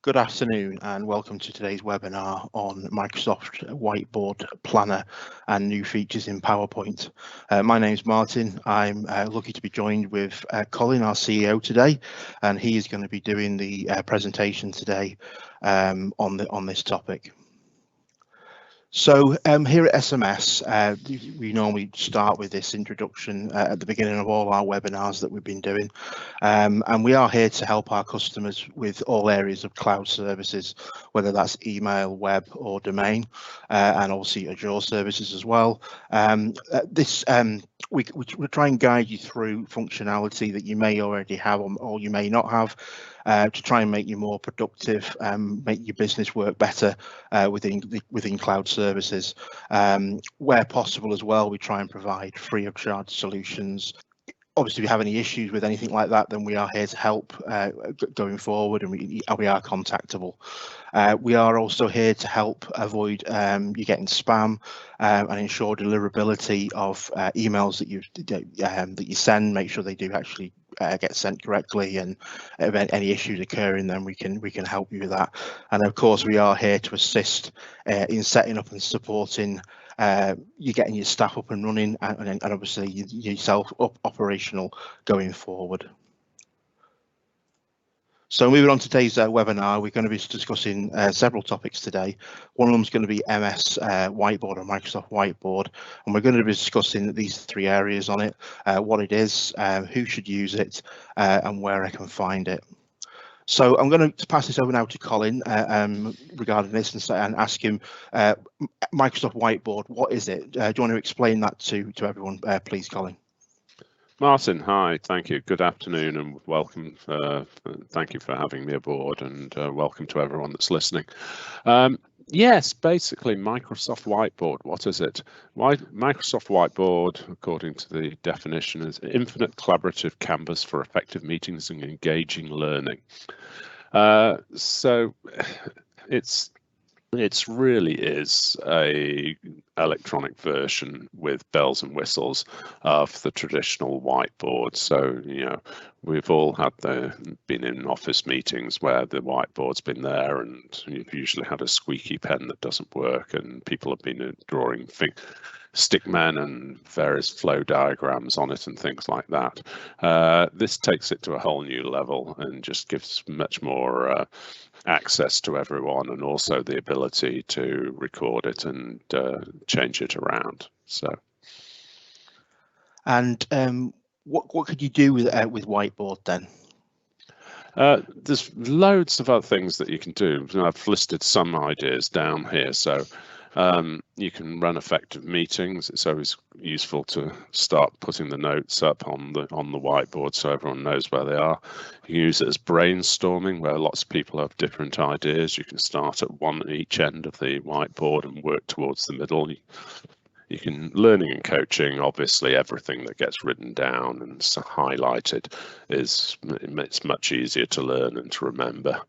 Good afternoon and welcome to today's webinar on Microsoft Whiteboard Planner and new features in PowerPoint. My name is Martin. I'm lucky to be joined with Colin, our CEO today, and he is going to be doing the presentation today on this topic. So here at SMS, we normally start with this introduction at the beginning of all our webinars that we've been doing. And we are here to help our customers with all areas of cloud services, whether that's email, web or domain, and obviously Azure services as well. We try and guide you through functionality that you may already have or you may not have, to try and make you more productive, make your business work better within cloud services. Where possible as well, we try and provide free of charge solutions. Obviously, if you have any issues with anything like that, then we are here to help going forward, and we are contactable. We are also here to help avoid you getting spam and ensure deliverability of emails that you send. Make sure they do actually get sent correctly, and if any issues occurring, then we can help you with that. And of course, we are here to assist in setting up and supporting you getting your staff up and running, and obviously yourself operational going forward. So moving on to today's webinar, we're going to be discussing several topics today. One of them is going to be MS Whiteboard or Microsoft Whiteboard, and we're going to be discussing these three areas on it: what it is, who should use it, and where I can find it. So I'm going to pass this over now to Colin regarding this and ask him, Microsoft Whiteboard, what is it? Do you want to explain that to everyone, please, Colin? Martin, hi, thank you. Good afternoon and welcome. Thank you for having me aboard, and welcome to everyone that's listening. Yes, basically Microsoft Whiteboard, what is it? Microsoft Whiteboard, according to the definition, is infinite collaborative canvas for effective meetings and engaging learning. So it really is a electronic version with bells and whistles of the traditional whiteboard. So, we've all been in office meetings where the whiteboard's been there, and you've usually had a squeaky pen that doesn't work, and people have been drawing stickmen and various flow diagrams on it and things like that. This takes it to a whole new level and just gives much more access to everyone, and also the ability to record it and change it around. So, and what could you do with Whiteboard then? There's loads of other things that you can do. I've listed some ideas down here. So you can run effective meetings. It's always useful to start putting the notes up on the whiteboard so everyone knows where they are. You can use it as brainstorming, where lots of people have different ideas. You can start at each end of the whiteboard and work towards the middle. You can learning and coaching, obviously everything that gets written down and highlighted it's much easier to learn and to remember.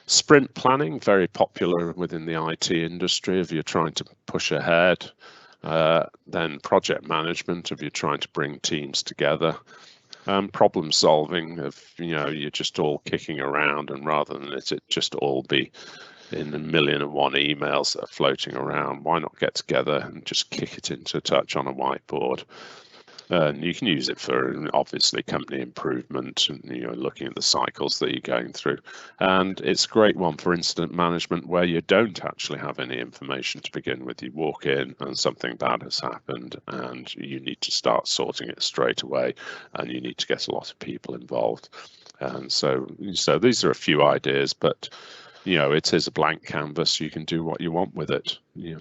Sprint planning, very popular within the IT industry if you're trying to push ahead. Then project management if you're trying to bring teams together. Problem solving if you're just all kicking around, and rather than it just all be in 1,000,001 emails that are floating around, why not get together and just kick it into touch on a whiteboard? You can use it for obviously company improvement and looking at the cycles that you're going through. And it's a great one for incident management where you don't actually have any information to begin with. You walk in and something bad has happened and you need to start sorting it straight away, and you need to get a lot of people involved. And so these are a few ideas, but it is a blank canvas. You can do what you want with it. Yeah.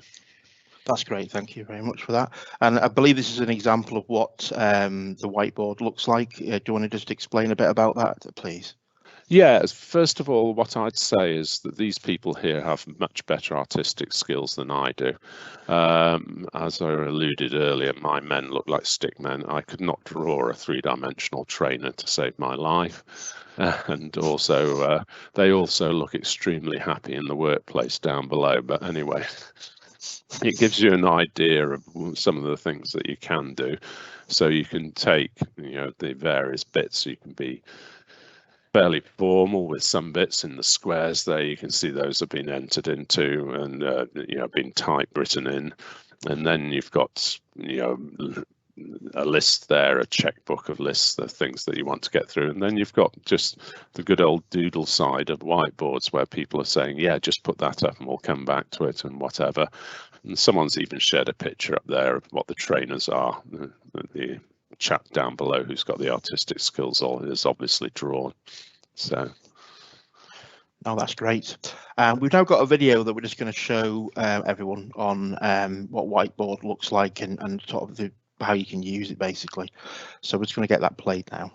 That's great. Thank you very much for that. And I believe this is an example of what the whiteboard looks like. Do you want to just explain a bit about that, please? Yeah, first of all, what I'd say is that these people here have much better artistic skills than I do. As I alluded earlier, my men look like stickmen. I could not draw a three-dimensional trainer to save my life. And also, they also look extremely happy in the workplace down below. But anyway, it gives you an idea of some of the things that you can do. So you can take, the various bits. You can be fairly formal with some bits in the squares there. You can see those have been entered into and been typewritten in, and then you've got a list there, a checkbook of lists of things that you want to get through, and then you've got just the good old doodle side of whiteboards where people are saying, yeah, just put that up and we'll come back to it and whatever. And someone's even shared a picture up there of what the trainers are. The chap down below who's got the artistic skills is obviously drawn. So oh, that's great. We've now got a video that we're just going to show everyone on what Whiteboard looks like and sort of how you can use it basically. So we're just going to get that played now.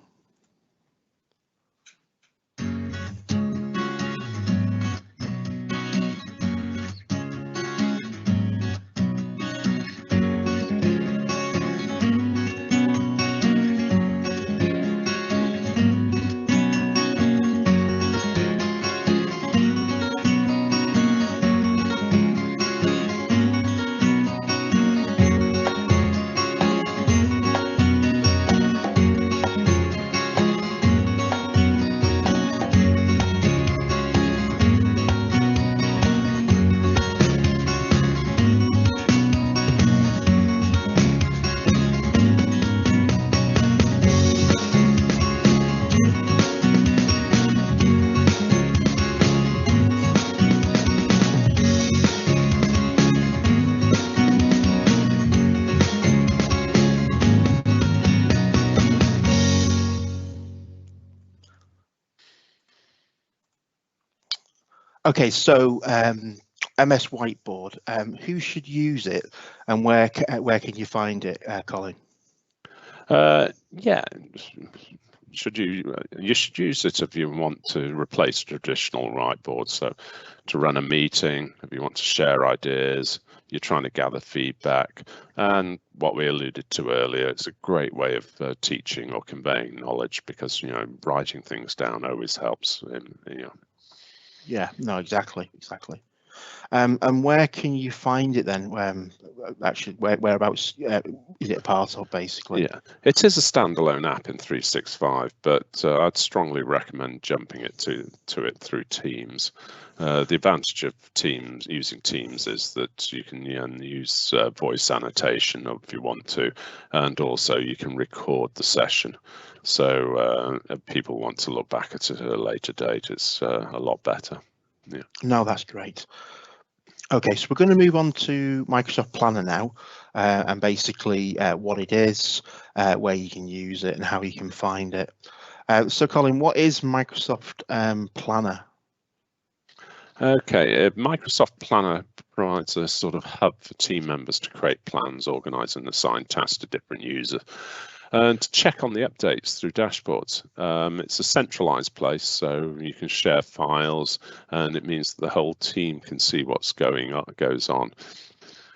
Okay, so MS Whiteboard, who should use it and where can you find it, Colin? Yeah, you should use it if you want to replace traditional whiteboards. So to run a meeting, if you want to share ideas, you're trying to gather feedback, and what we alluded to earlier, it's a great way of teaching or conveying knowledge, because writing things down always helps. Yeah, no, exactly. And where can you find it then? Actually, whereabouts is it a part of, basically? Yeah, it is a standalone app in 365, but I'd strongly recommend jumping it to it through Teams. The advantage of using Teams is that you can use voice annotation if you want to, and also you can record the session. So if people want to look back at it at a later date, it's a lot better. Yeah. No, that's great. Okay, so we're going to move on to Microsoft Planner now, and basically what it is, where you can use it and how you can find it. So Colin, what is Microsoft Planner? Okay, Microsoft Planner provides a sort of hub for team members to create plans, organize and assign tasks to different users, and to check on the updates through dashboards. It's a centralized place, so you can share files, and it means that the whole team can see what's goes on.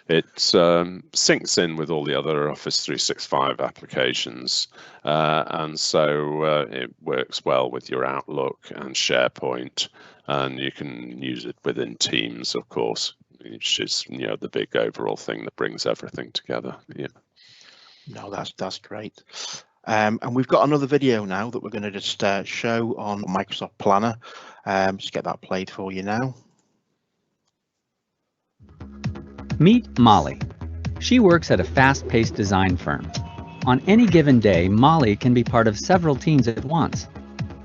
It syncs in with all the other Office 365 applications, and so it works well with your Outlook and SharePoint, and you can use it within Teams, of course, which is the big overall thing that brings everything together. Yeah. No, that's great. And we've got another video now that we're going to just show on Microsoft Planner. Just get that played for you now. Meet Molly. She works at a fast-paced design firm. On any given day, Molly can be part of several teams at once.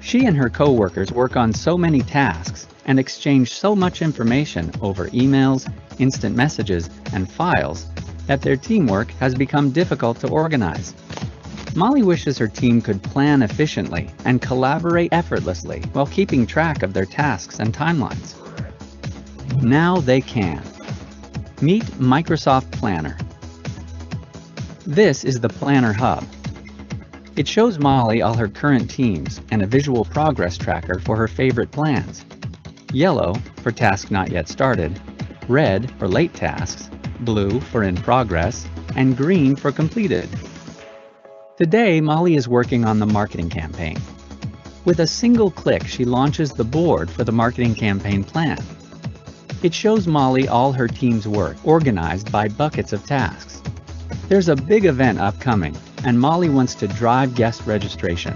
She and her co-workers work on so many tasks and exchange so much information over emails, instant messages, and files that their teamwork has become difficult to organize. Molly wishes her team could plan efficiently and collaborate effortlessly while keeping track of their tasks and timelines. Now they can. Meet Microsoft Planner. This is the Planner Hub. It shows Molly all her current teams and a visual progress tracker for her favorite plans. Yellow for tasks not yet started, red for late tasks, blue for in progress, and green for completed. Today, Molly is working on the marketing campaign. With a single click, she launches the board for the marketing campaign plan. It shows Molly all her team's work, organized by buckets of tasks. There's a big event upcoming, and Molly wants to drive guest registration.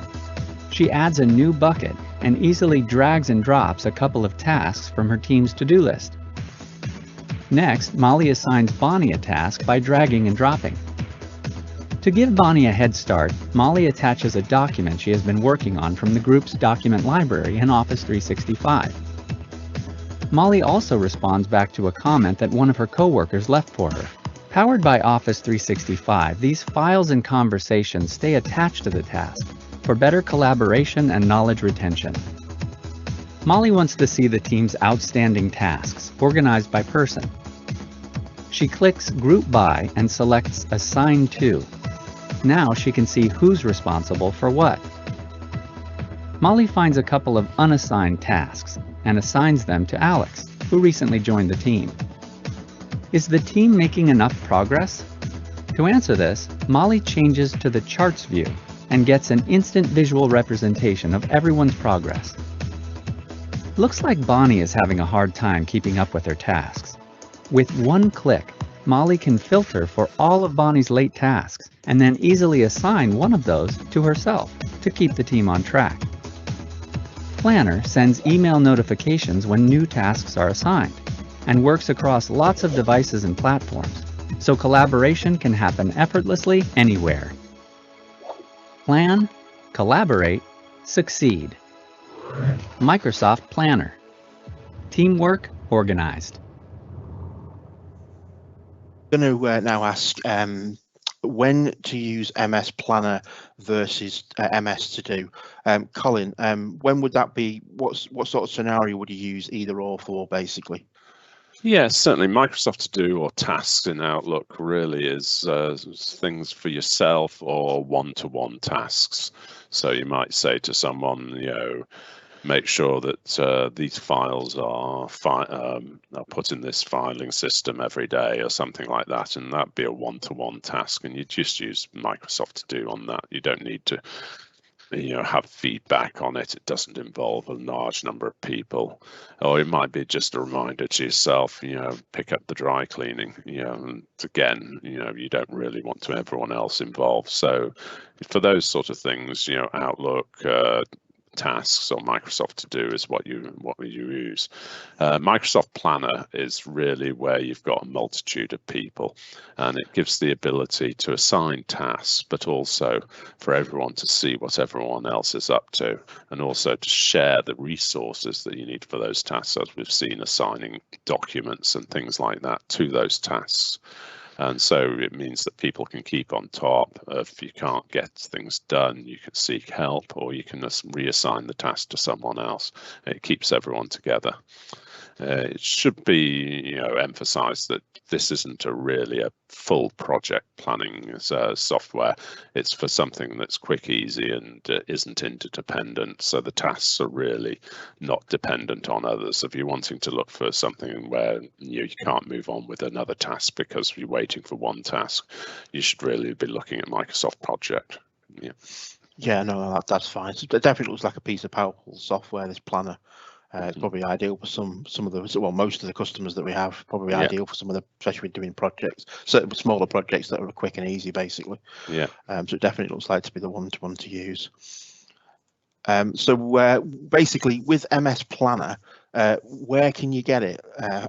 She adds a new bucket and easily drags and drops a couple of tasks from her team's to-do list. Next, Molly assigns Bonnie a task by dragging and dropping. To give Bonnie a head start, Molly attaches a document she has been working on from the group's document library in Office 365. Molly also responds back to a comment that one of her coworkers left for her. Powered by Office 365, these files and conversations stay attached to the task for better collaboration and knowledge retention. Molly wants to see the team's outstanding tasks, organized by person. She clicks Group By and selects Assign To. Now she can see who's responsible for what. Molly finds a couple of unassigned tasks and assigns them to Alex, who recently joined the team. Is the team making enough progress? To answer this, Molly changes to the Charts view and gets an instant visual representation of everyone's progress. Looks like Bonnie is having a hard time keeping up with her tasks. With one click, Molly can filter for all of Bonnie's late tasks and then easily assign one of those to herself to keep the team on track. Planner sends email notifications when new tasks are assigned and works across lots of devices and platforms, so collaboration can happen effortlessly anywhere. Plan, collaborate, succeed. Microsoft Planner. Teamwork organized. I'm going to now ask when to use MS Planner versus MS To Do. Colin, when would that be? What sort of scenario would you use either or for, basically? Yeah, certainly Microsoft To Do or tasks in Outlook really is things for yourself or one-to-one tasks. So you might say to someone, make sure that these files are put in this filing system every day or something like that, and that'd be a one-to-one task, and you just use Microsoft To Do on that. You don't need to have feedback on it. It doesn't involve a large number of people. Or it might be just a reminder to yourself, pick up the dry cleaning, and again, you don't really want to have everyone else involved. So for those sort of things, Outlook, tasks or Microsoft To Do is what you use. Microsoft Planner is really where you've got a multitude of people, and it gives the ability to assign tasks, but also for everyone to see what everyone else is up to, and also to share the resources that you need for those tasks, as we've seen, assigning documents and things like that to those tasks. And so it means that people can keep on top. If you can't get things done, you can seek help, or you can reassign the task to someone else. It keeps everyone together. It should be, emphasized that this isn't really a full project planning software. It's for something that's quick, easy, and isn't interdependent. So the tasks are really not dependent on others. If you're wanting to look for something where you can't move on with another task because you're waiting for one task, you should really be looking at Microsoft Project. Yeah. Yeah, no, that's fine. It definitely looks like a piece of powerful software, this planner. It's probably ideal for some of the, well, most of the customers that we have, probably ideal for some of the, especially doing projects, certain smaller projects that are quick and easy, basically. Yeah. So it definitely looks like to be the one to use. So basically with MS Planner, where can you get it,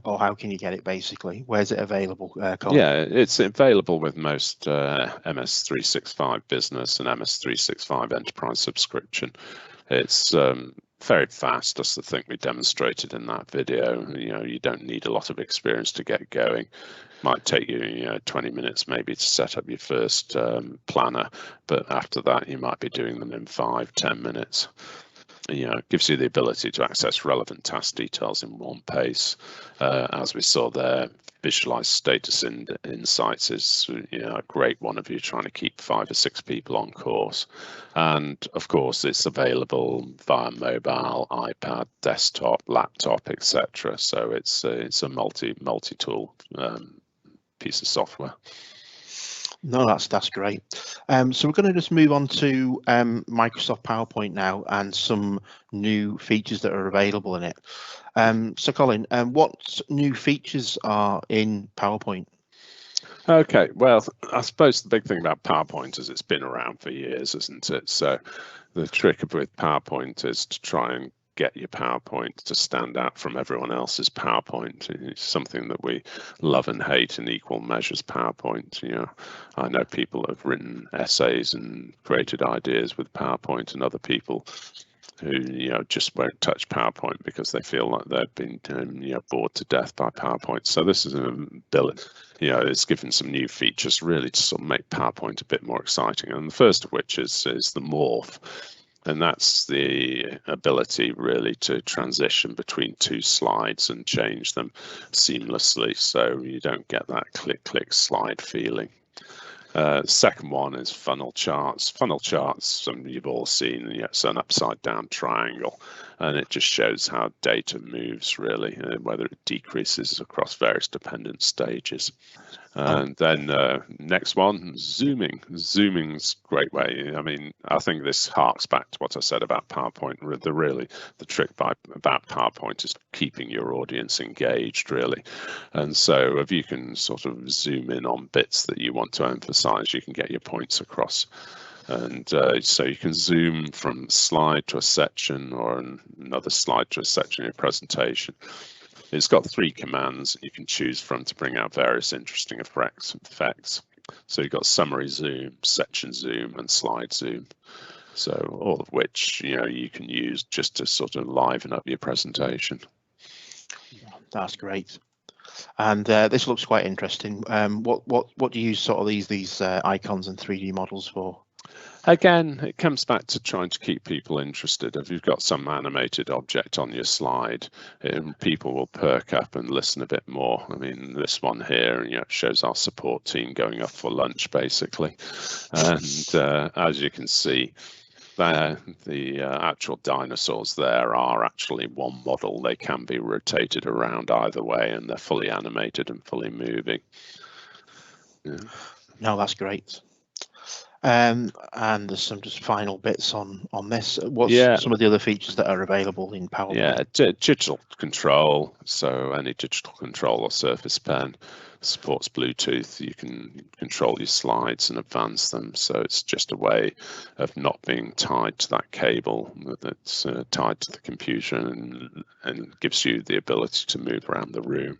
or how can you get it, basically? Where's it available, Colin? Yeah, it's available with most MS 365 Business and MS 365 Enterprise subscription. It's very fast. That's the thing we demonstrated in that video. You don't need a lot of experience to get going. Might take you 20 minutes maybe to set up your first planner, but after that you might be doing them in 5-10 minutes. It gives you the ability to access relevant task details in one pace. As we saw there, visualize status insights is a great one if you're trying to keep 5 or 6 people on course. And of course, it's available via mobile, iPad, desktop, laptop, etc. So it's a multi-tool piece of software. No, that's great. So we're going to just move on to Microsoft PowerPoint now and some new features that are available in it. So Colin, what new features are in PowerPoint? Okay, well, I suppose the big thing about PowerPoint is it's been around for years, isn't it? So the trick with PowerPoint is to try and get your PowerPoint to stand out from everyone else's PowerPoint. It's something that we love and hate in equal measures. PowerPoint, I know people have written essays and created ideas with PowerPoint, and other people who just won't touch PowerPoint because they feel like they've been bored to death by PowerPoint. So this is an ability, it's given some new features really to sort of make PowerPoint a bit more exciting. And the first of which is the morph. And that's the ability really to transition between two slides and change them seamlessly, so you don't get that click slide feeling. Second one is funnel charts. Funnel charts, you've all seen, it's an upside down triangle, and it just shows how data moves really, whether it decreases across various dependent stages. And then next one, zooming. Zooming's a great way. I mean, I think this harks back to what I said about PowerPoint. The trick about PowerPoint is keeping your audience engaged, really. And so if you can sort of zoom in on bits that you want to emphasize, you can get your points across. And so you can zoom from slide to a section or another slide to a section in your presentation. It's got 3 commands you can choose from to bring out various interesting effects. So you've got summary zoom, section zoom, and slide zoom. So all of which you can use just to sort of liven up your presentation. That's great. And this looks quite interesting. What do you use sort of these icons and 3D models for? Again, it comes back to trying to keep people interested. If you've got some animated object on your slide, people will perk up and listen a bit more. I mean, this one here, shows our support team going off for lunch, basically. And as you can see, the actual dinosaurs there are actually one model. They can be rotated around either way, and they're fully animated and fully moving. Yeah. No, that's great. And there's some just final bits on this. What's some of the other features that are available in PowerPoint? Yeah, digital control. So any digital control or Surface Pen supports Bluetooth. You can control your slides and advance them. So it's just a way of not being tied to that cable that's tied to the computer, and gives you the ability to move around the room.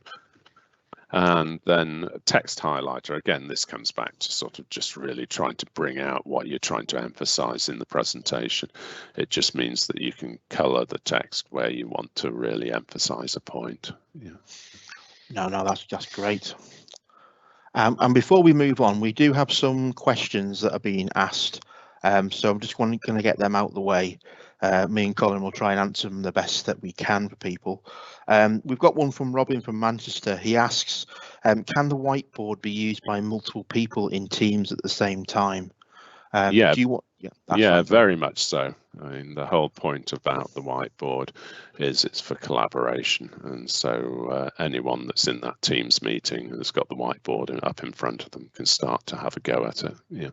And then text highlighter. Again, this comes back to sort of just really trying to bring out what you're trying to emphasize in the presentation. It just means that you can color the text where you want to really emphasize a point. Yeah. No, that's great. And before we move on, we do have some questions that are being asked. So I'm just going to get them out the way. Me and Colin will try and answer them the best that we can for people. We've got one from Robin from Manchester. He asks, can the whiteboard be used by multiple people in teams at the same time? Yeah. Do you want? Yeah, very much so. I mean, the whole point about the whiteboard is it's for collaboration, and so anyone that's in that Teams meeting has got the whiteboard up in front of them can start to have a go at it. Yeah.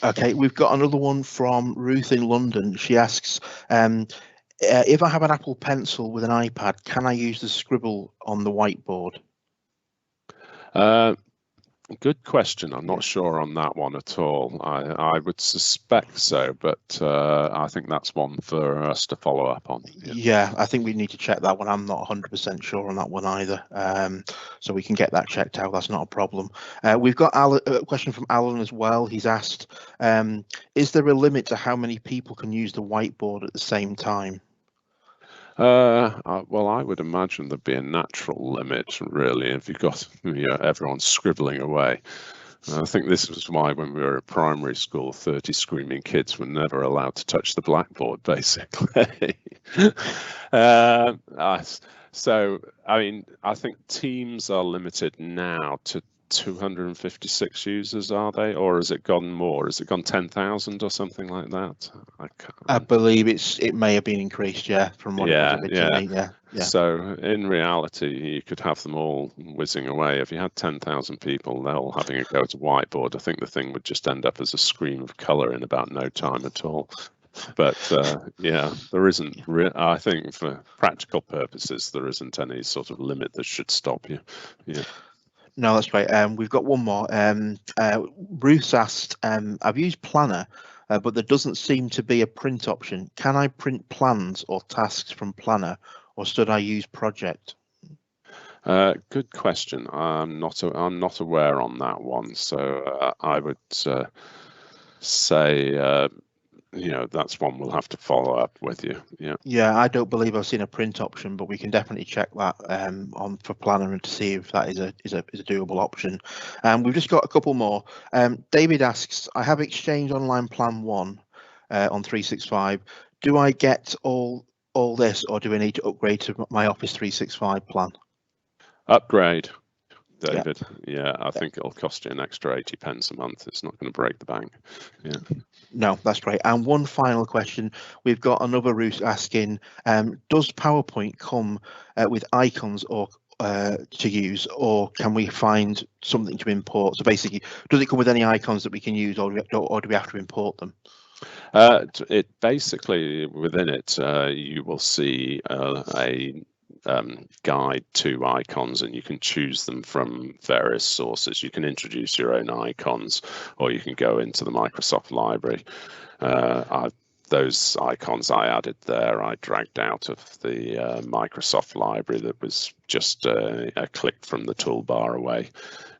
Okay, we've got another one from Ruth in London. She asks, if I have an Apple Pencil with an iPad, can I use the scribble on the whiteboard? Good question. I'm not sure on that one at all. I would suspect so, but I think that's one for us to follow up on. Yeah, I think we need to check that one. I'm not 100% sure on that one either. So we can get that checked out. That's not a problem. We've got a question from Alan as well. He's asked, is there a limit to how many people can use the whiteboard at the same time? Well, I would imagine there'd be a natural limit, really, if you've got everyone scribbling away. I think this was why when we were at primary school, 30 screaming kids were never allowed to touch the blackboard, basically. So, I mean, I think Teams are limited now to 256 users, are they? Or has it gone more? Has it gone 10,000 or something like that? I believe it may have been increased, yeah, from what it was originally. Yeah. So in reality, you could have them all whizzing away. If you had 10,000 people, they're all having a go at a whiteboard, I think the thing would just end up as a screen of colour in about no time at all. But yeah, there isn't. I think for practical purposes, there isn't any sort of limit that should stop you. Yeah. No, that's great. We've got one more. Ruth asked, I've used Planner, but there doesn't seem to be a print option. Can I print plans or tasks from Planner, or should I use Project? Good question. I'm not aware on that one, so I would say that's one we'll have to follow up with you. Yeah, I don't believe I've seen a print option, but we can definitely check that on for Planner and to see if that is a doable option. We've just got a couple more. David asks, I have Exchange Online Plan 1 on 365. Do I get all this, or do I need to upgrade to my Office 365 plan? Upgrade, David. Yeah, I think it'll cost you an extra 80 pence a month. It's not going to break the bank. Yeah. No, that's great. And one final question. We've got another Ruth asking, does PowerPoint come with icons or to use, or can we find something to import? So basically, does it come with any icons that we can use, or do we have to import them? It basically, within it, you will see a guide to icons, and you can choose them from various sources. You can introduce your own icons, or you can go into the Microsoft library. Those icons I added there, I dragged out of the Microsoft library that was just a click from the toolbar away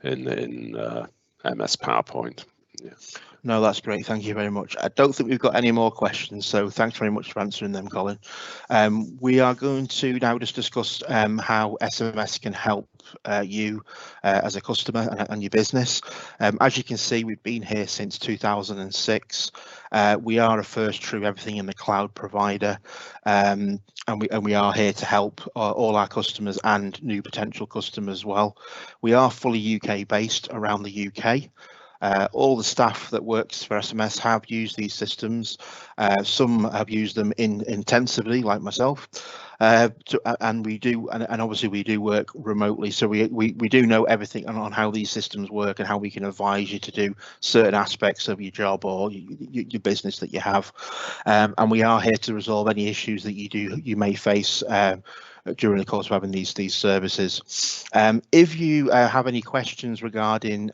in MS PowerPoint. Yeah. No, that's great. Thank you very much. I don't think we've got any more questions, so thanks very much for answering them, Colin. We are going to now just discuss how SMS can help you as a customer and your business. As you can see, we've been here since 2006. We are a first true everything in the cloud provider, and we are here to help all our customers and new potential customers as well. We are fully UK based around the UK. All the staff that works for SMS have used these systems. Some have used them intensively, like myself, and we do, and obviously we do work remotely, so we do know everything on how these systems work and how we can advise you to do certain aspects of your job or your business that you have. And we are here to resolve any issues that you may face during the course of having these services. If you have any questions regarding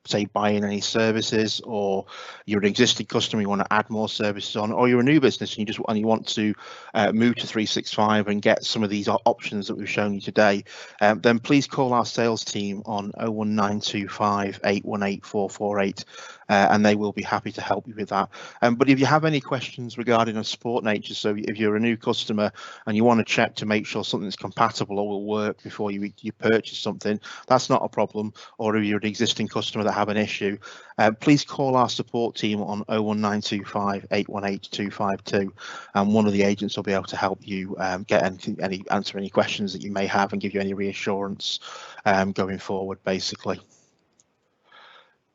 say buying any services, or you're an existing customer, you want to add more services on, or you're a new business and you want to move to 365 and get some of these options that we've shown you today, then please call our sales team on 01925 818 448 and they will be happy to help you with that. But if you have any questions regarding a support nature, so if you're a new customer and you want to check to make sure something's compatible or will work before you purchase something, that's not a problem. Or if you're an existing customer that have an issue, please call our support team on 01925 818 252 and one of the agents will be able to help you answer any questions that you may have and give you any reassurance going forward, basically.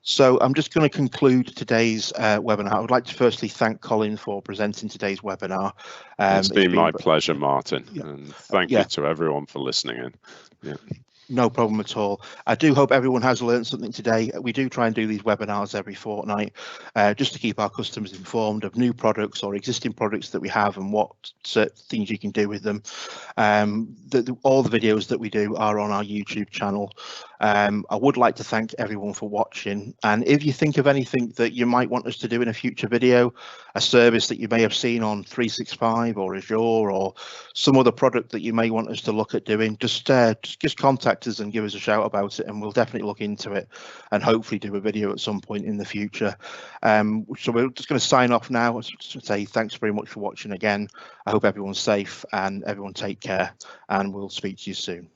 So I'm just going to conclude today's webinar. I would like to firstly thank Colin for presenting today's webinar. It's been my pleasure, Martin, yeah. And thank you to everyone for listening in. Yeah. No problem at all. I do hope everyone has learned something today. We do try and do these webinars every fortnight just to keep our customers informed of new products or existing products that we have and what certain things you can do with them. All the videos that we do are on our YouTube channel. I would like to thank everyone for watching, and if you think of anything that you might want us to do in a future video, a service that you may have seen on 365 or Azure or some other product that you may want us to look at doing, just contact us and give us a shout about it, and we'll definitely look into it and hopefully do a video at some point in the future. So we're just going to sign off now. To say thanks very much for watching again. I hope everyone's safe and everyone take care, and we'll speak to you soon.